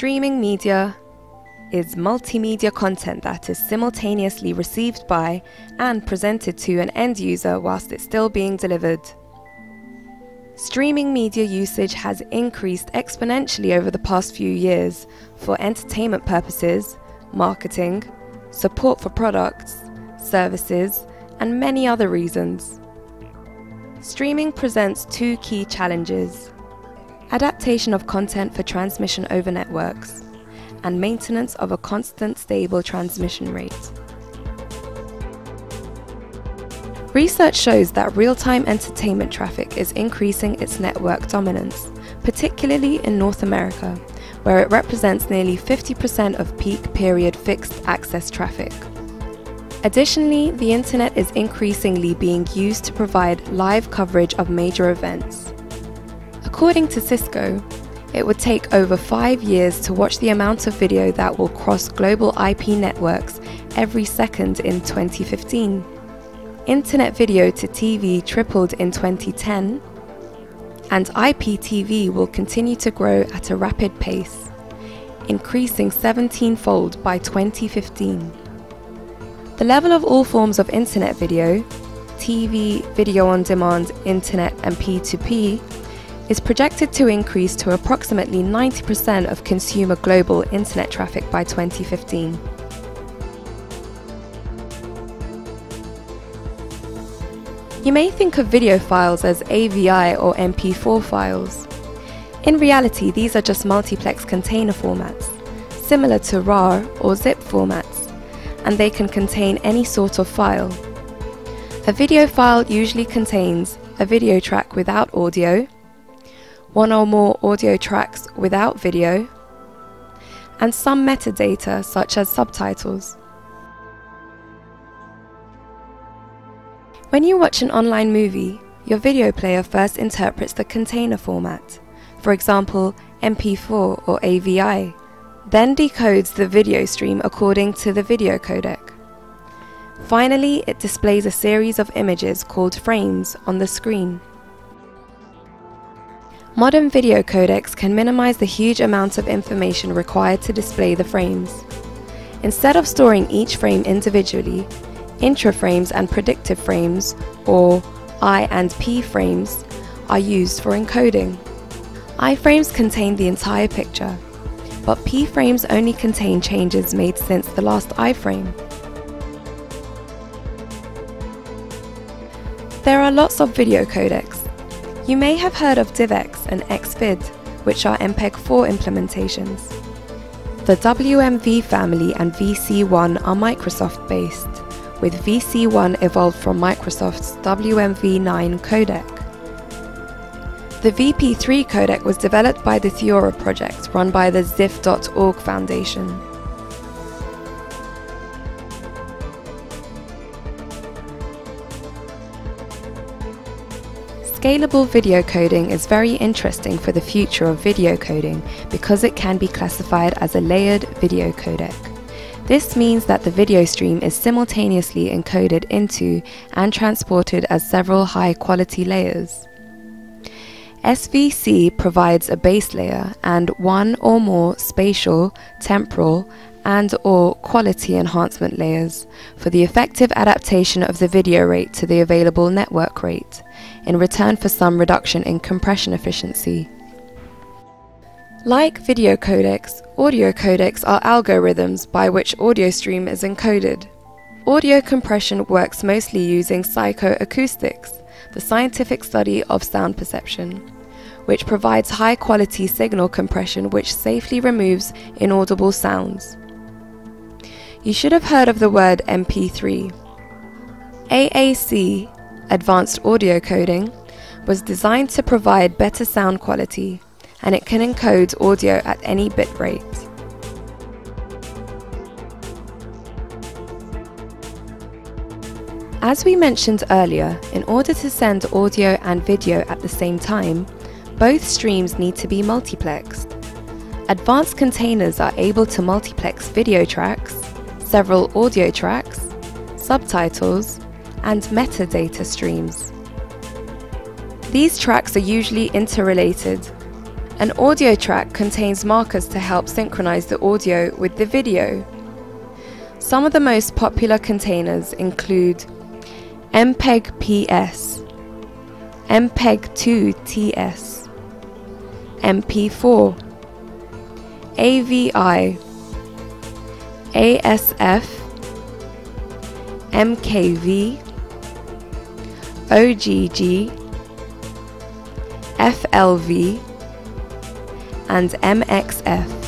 Streaming media is multimedia content that is simultaneously received by and presented to an end user whilst it's still being delivered. Streaming media usage has increased exponentially over the past few years for entertainment purposes, marketing, support for products, services, and many other reasons. Streaming presents two key challenges: adaptation of content for transmission over networks, and maintenance of a constant, stable transmission rate. Research shows that real-time entertainment traffic is increasing its network dominance, particularly in North America, where it represents nearly 50% of peak period fixed access traffic. Additionally, the internet is increasingly being used to provide live coverage of major events. According to Cisco, it would take over 5 years to watch the amount of video that will cross global IP networks every second in 2015. Internet video to TV tripled in 2010, and IPTV will continue to grow at a rapid pace, increasing 17-fold by 2015. The level of all forms of internet video, TV, video on demand, internet, and P2P, is projected to increase to approximately 90% of consumer global internet traffic by 2015. You may think of video files as AVI or MP4 files. In reality, these are just multiplex container formats, similar to RAR or ZIP formats, and they can contain any sort of file. A video file usually contains a video track without audio, one or more audio tracks without video, and some metadata such as subtitles. When you watch an online movie, your video player first interprets the container format, for example MP4 or AVI, then decodes the video stream according to the video codec. Finally, it displays a series of images called frames on the screen. Modern video codecs can minimize the huge amount of information required to display the frames. Instead of storing each frame individually, intraframes and predictive frames, or I and P frames, are used for encoding. I frames contain the entire picture, but P frames only contain changes made since the last I frame. There are lots of video codecs. You may have heard of DivX and XVID, which are MPEG-4 implementations. The WMV family and VC1 are Microsoft-based, with VC1 evolved from Microsoft's WMV9 codec. The VP3 codec was developed by the Theora project run by the Zipf.org Foundation. Scalable video coding is very interesting for the future of video coding because it can be classified as a layered video codec. This means that the video stream is simultaneously encoded into and transported as several high-quality layers. SVC provides a base layer and one or more spatial, temporal, and/or quality enhancement layers for the effective adaptation of the video rate to the available network rate, in return for some reduction in compression efficiency. Like video codecs, audio codecs are algorithms by which audio stream is encoded. Audio compression works mostly using psychoacoustics, the scientific study of sound perception, which provides high-quality signal compression which safely removes inaudible sounds. You should have heard of the word MP3. AAC, Advanced Audio Coding, was designed to provide better sound quality, and it can encode audio at any bit rate. As we mentioned earlier, in order to send audio and video at the same time, both streams need to be multiplexed. Advanced containers are able to multiplex video tracks, several audio tracks, subtitles, and metadata streams. These tracks are usually interrelated. An audio track contains markers to help synchronize the audio with the video. Some of the most popular containers include MPEG-PS, MPEG-2 TS, MP4, AVI, ASF, MKV, OGG, FLV, and MXF.